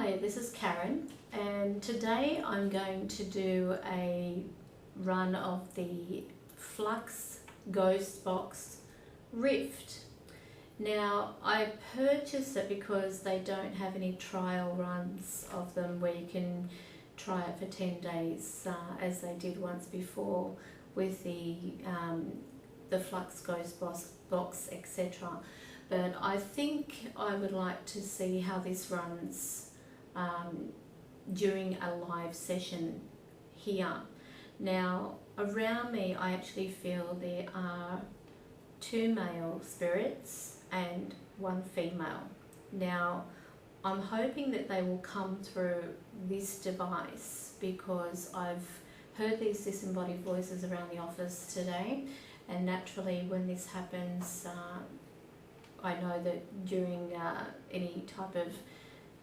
Hi, this is Karen, and today I'm going to do a run of the FLUX Ghost Box RIFT. Now, I purchased it because they don't have any trial runs of them where you can try it for 10 days, as they did once before with the FLUX Ghost Box, etc. But I think I would like to see how this runs during a live session here. Now, around me I actually feel there are 2 male spirits and 1 female. Now, I'm hoping that they will come through this device because I've heard these disembodied voices around the office today, and naturally when this happens, I know that during any type of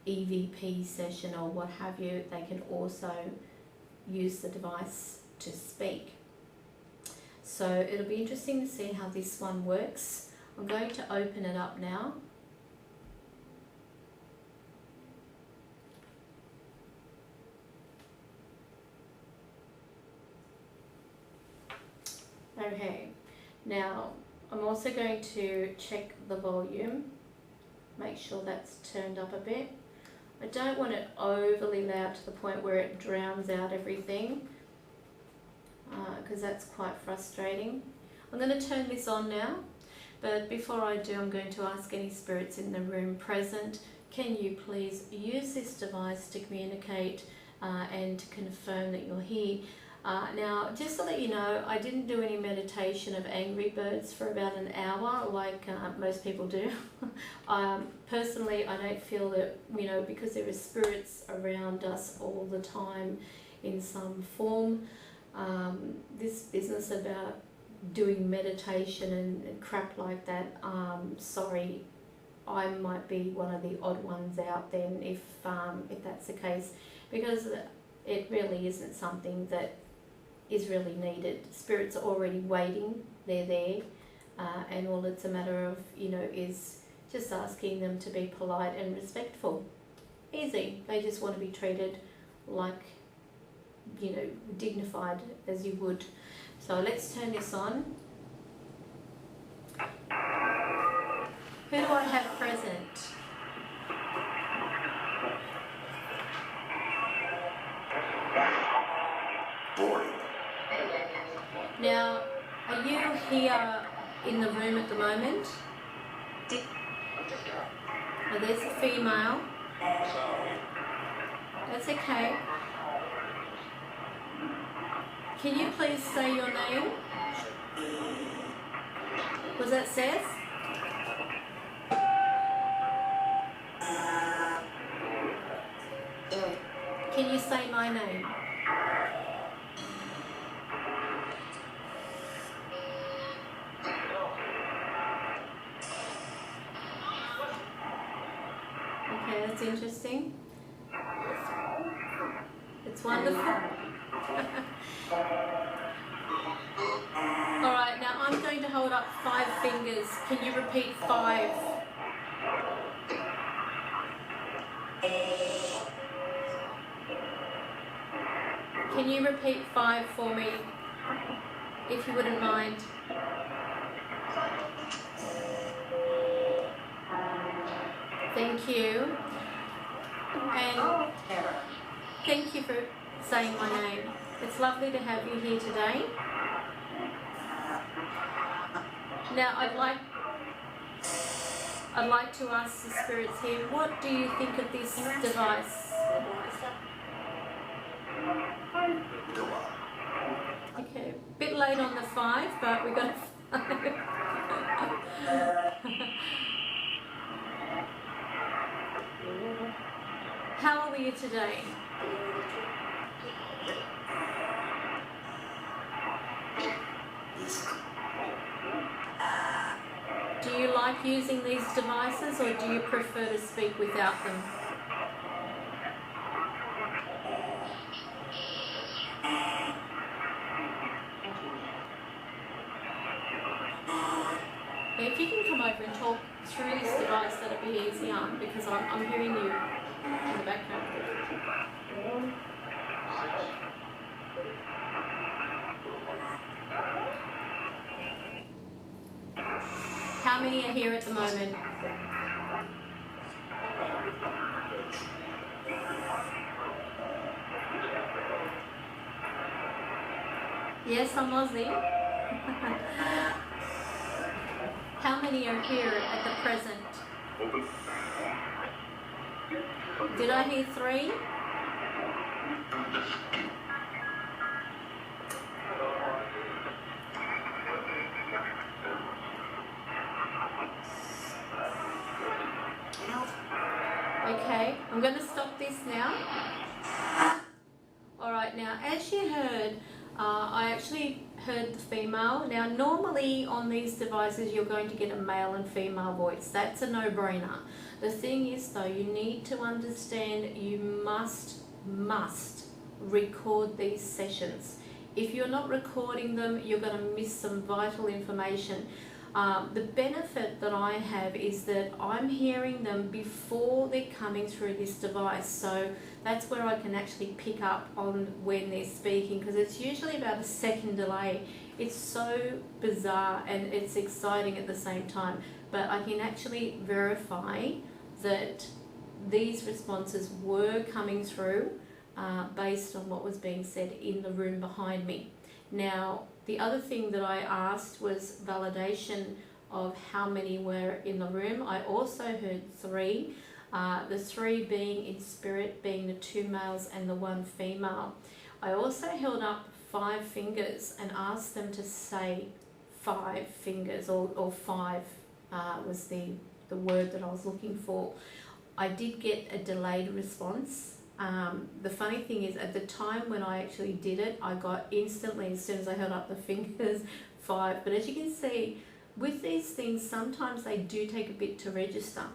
EVP session or what have you, they can also use the device to speak. So it'll be interesting to see how this one works. I'm going to open it up now. Okay, now I'm also going to check the volume, make sure that's turned up a bit. I don't want it overly loud to the point where it drowns out everything, because that's quite frustrating. I'm going to turn this on now, but before I do, I'm going to ask any spirits in the room present, can you please use this device to communicate and to confirm that you're here. Now, just to let you know, I didn't do any meditation of angry birds for about an hour like most people do. Personally, I don't feel that, because there are spirits around us all the time in some form, this business about doing meditation and crap like that, sorry, I might be one of the odd ones out then if that's the case, because it really isn't something that is really needed. Spirits are already waiting, they're there, and all it's a matter of, is just asking them to be polite and respectful. Easy. They just want to be treated like, dignified as you would. So let's turn this on. Who do I have present? Now, are you here in the room at the moment? Oh, there's a female. That's okay. Can you please say your name? Was that Seth? Can you say my name? Okay, that's interesting. It's wonderful. Alright, now I'm going to hold up 5 fingers. Can you repeat 5? Can you repeat 5 for me, if you wouldn't mind? Thank you. And thank you for saying my name. It's lovely to have you here today. Now I'd like to ask the spirits here, what do you think of this device? Okay, a bit late on the 5, but we got 5. How are you today? Do you like using these devices, or do you prefer to speak without them? If you can come over and talk through this device, that'll be easier, because I'm hearing you in the background. How many are here at the moment? Yes, I'm Aussie. How many are here at the present? Did I hear 3? Okay, I'm going to stop this now. Alright, now as you heard, I actually heard the female. Now normally on these devices you're going to get a male and female voice. That's a no-brainer. The thing is though, you need to understand you must record these sessions. If you're not recording them, you're going to miss some vital information. The benefit that I have is that I'm hearing them before they're coming through this device, so that's where I can actually pick up on when they're speaking, because it's usually about a second delay. It's so bizarre and it's exciting at the same time, but I can actually verify that these responses were coming through based on what was being said in the room behind me. Now, the other thing that I asked was validation of how many were in the room. I also heard 3, the 3 being in spirit, being the 2 males and the 1 female. I also held up 5 fingers and asked them to say 5 fingers, or 5 was the word that I was looking for. I did get a delayed response. The funny thing is, at the time when I actually did it, I got instantly, as soon as I held up the fingers, 5. But as you can see, with these things, sometimes they do take a bit to register.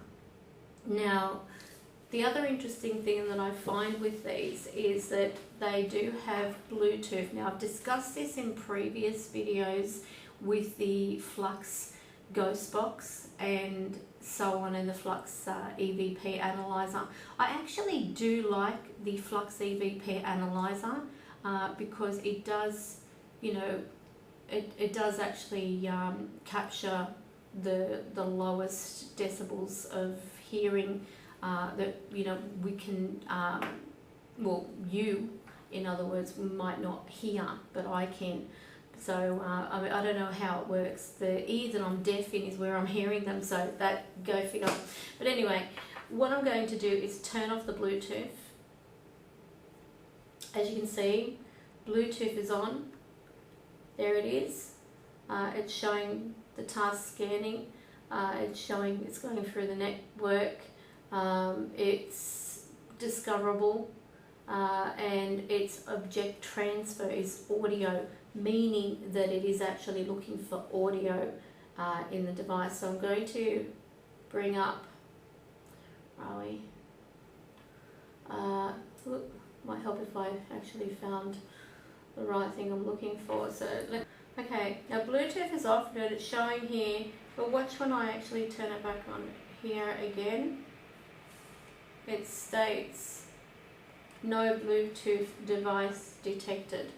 Now, the other interesting thing that I find with these is that they do have Bluetooth. Now, I've discussed this in previous videos with the FLUX Ghost Box and so on, and the FLUX EVP analyzer. I actually do like the FLUX EVP analyzer because it does, you know, it does actually capture the lowest decibels of hearing that, you know, we can, well, you, in other words, might not hear, but I can. So I mean, I don't know how it works. The ear that I'm deaf in is where I'm hearing them, so that, go figure. But anyway, what I'm going to do is turn off the Bluetooth. As you can see, Bluetooth is on. There it is. It's showing the task scanning. It's showing it's going through the network. It's discoverable, and its object transfer is audio, meaning that it is actually looking for audio in the device. So I'm going to bring up, look, might help if I actually found the right thing I'm looking for. So, okay, now Bluetooth is off, but it's showing here, but watch when I actually turn it back on here again. It states, no Bluetooth device detected.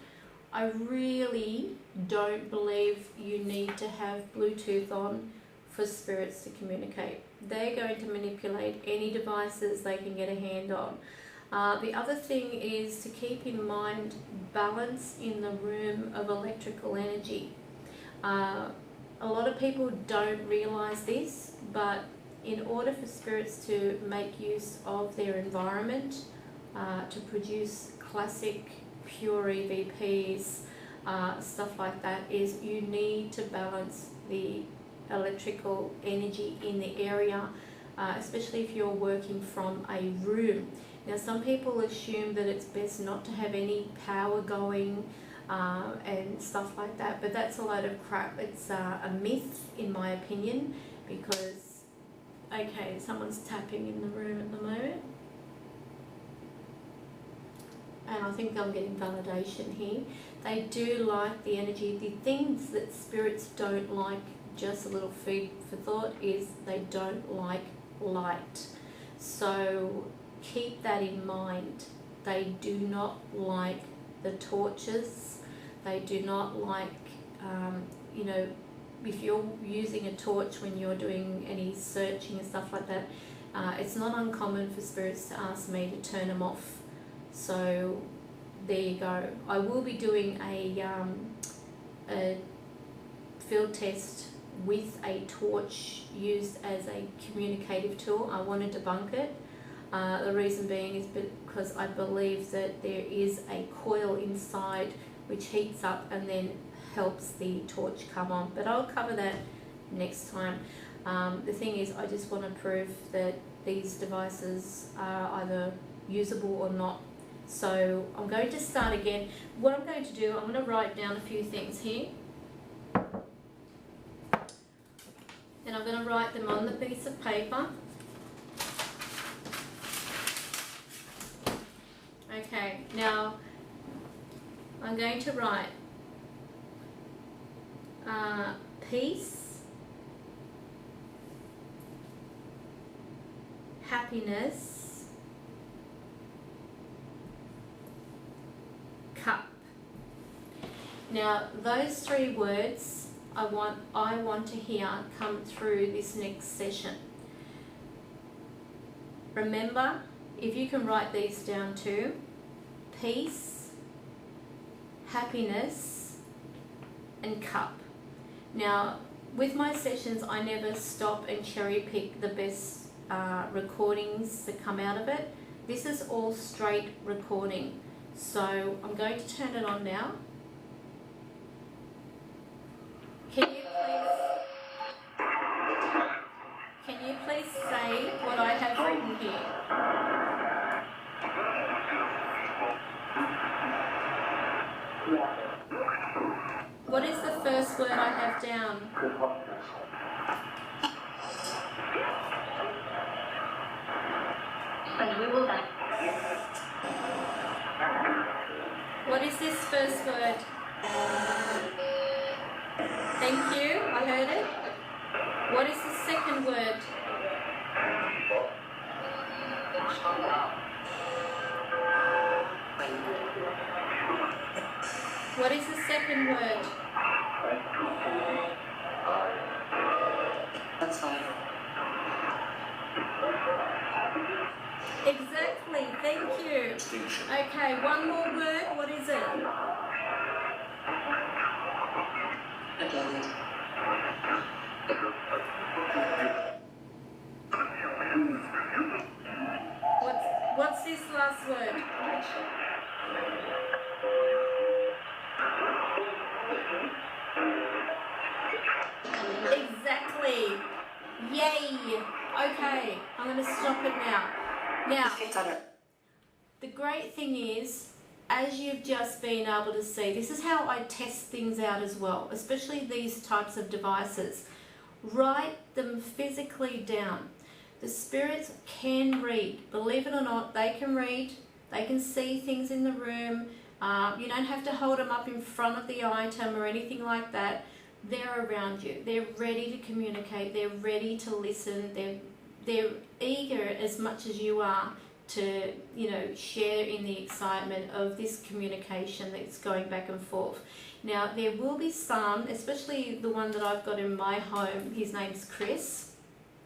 I really don't believe you need to have Bluetooth on for spirits to communicate. They're going to manipulate any devices they can get a hand on. The other thing is to keep in mind balance in the room of electrical energy. A lot of people don't realise this, but in order for spirits to make use of their environment, to produce classic pure EVPs, stuff like that, is you need to balance the electrical energy in the area, especially if you're working from a room. Now, some people assume that it's best not to have any power going and stuff like that, but that's a load of crap. It's a myth, in my opinion, because, okay, someone's tapping in the room at the moment. And I think I'm getting validation here. They do like the energy. The things that spirits don't like, just a little food for thought, is they don't like light. So keep that in mind. They do not like the torches. They do not like, you know, if you're using a torch when you're doing any searching and stuff like that, it's not uncommon for spirits to ask me to turn them off. So there you go. I will be doing a field test with a torch used as a communicative tool. I want to debunk it. The reason being is because I believe that there is a coil inside which heats up and then helps the torch come on. But I'll cover that next time. The thing is, I just want to prove that these devices are either usable or not. So I'm going to start again. What I'm going to do, I'm going to write down a few things here. And I'm going to write them on the piece of paper. Okay, now I'm going to write peace, happiness, cup. Now those 3 words I want to hear come through this next session. Remember, if you can write these down too: peace, happiness, and cup. Now, with my sessions, I never stop and cherry pick the best recordings that come out of it. This is all straight recording. So I'm going to turn it on now. Can you please say what I have written here? What is the first word I have down? What is this first word? Thank you, I heard it. What is the second word? What is the second word? That's fine. Exactly, thank you. Okay, one more word, what is it? What's this last word? Exactly. Yay. Okay, I'm going to stop it now. Now, the great thing is, as you've just been able to see, this is how I test things out as well, especially these types of devices. Write them physically down. The spirits can read. Believe it or not, they can read. They can see things in the room. You don't have to hold them up in front of the item or anything like that. They're around you. They're ready to communicate. They're ready to listen. They're eager as much as you are to, you know, share in the excitement of this communication that's going back and forth. Now, there will be some, especially the one that I've got in my home. His name's Chris,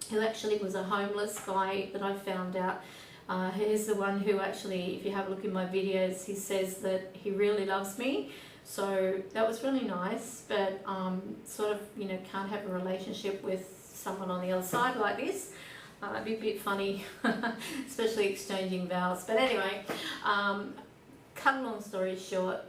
who actually was a homeless guy that I found out. He's the one who actually, if you have a look in my videos, he says that he really loves me. So that was really nice, but sort of, you know, can't have a relationship with someone on the other side like this. It'd be a bit funny, especially exchanging vows. But anyway, cut a long story short,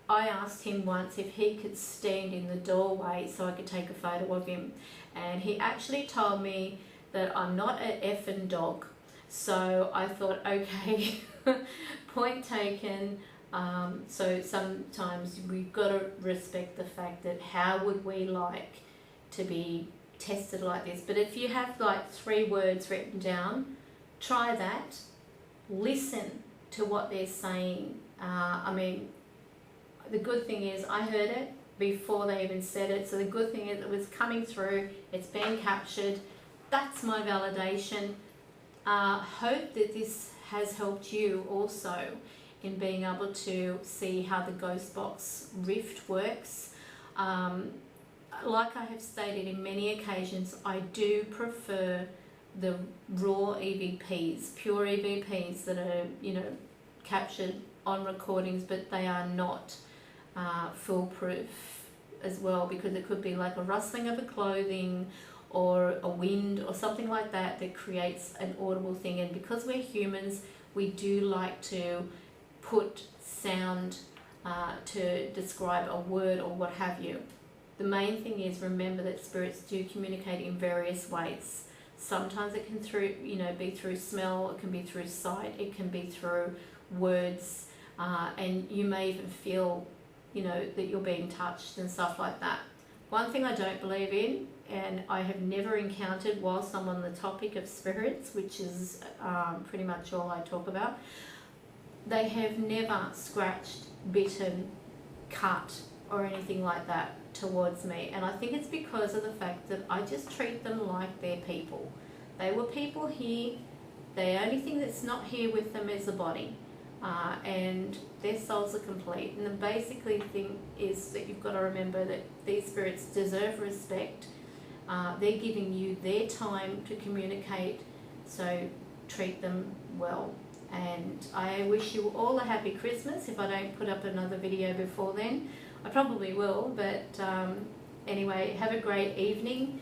I asked him once if he could stand in the doorway so I could take a photo of him. And he actually told me that I'm not an effing dog. So I thought, okay, point taken. So sometimes we've got to respect the fact that how would we like to be tested like this. But if you have like 3 words written down, try that. Listen to what they're saying. I mean, the good thing is I heard it before they even said it. So the good thing is it was coming through. It's been captured. That's my validation. Hope that this has helped you also in being able to see how the Ghost Box Rift works. Like I have stated in many occasions, I do prefer the raw EVPs, pure EVPs that are, you know, captured on recordings, but they are not foolproof as well, because it could be like a rustling of a clothing or a wind or something like that that creates an audible thing. And because we're humans, we do like to put sound to describe a word or what have you. The main thing is, remember that spirits do communicate in various ways. Sometimes it can be through smell, it can be through sight, it can be through words, and you may even feel, you know, that you're being touched and stuff like that. One thing I don't believe in, and I have never encountered whilst I'm on the topic of spirits, which is pretty much all I talk about, they have never scratched, bitten, cut or anything like that towards me. And I think it's because of the fact that I just treat them like they're people. They were people here. The only thing that's not here with them is the body, and their souls are complete. And the basically thing is that you've got to remember that these spirits deserve respect. They're giving you their time to communicate, so treat them well. And I wish you all a happy Christmas. If I don't put up another video before then, I probably will, but anyway, have a great evening.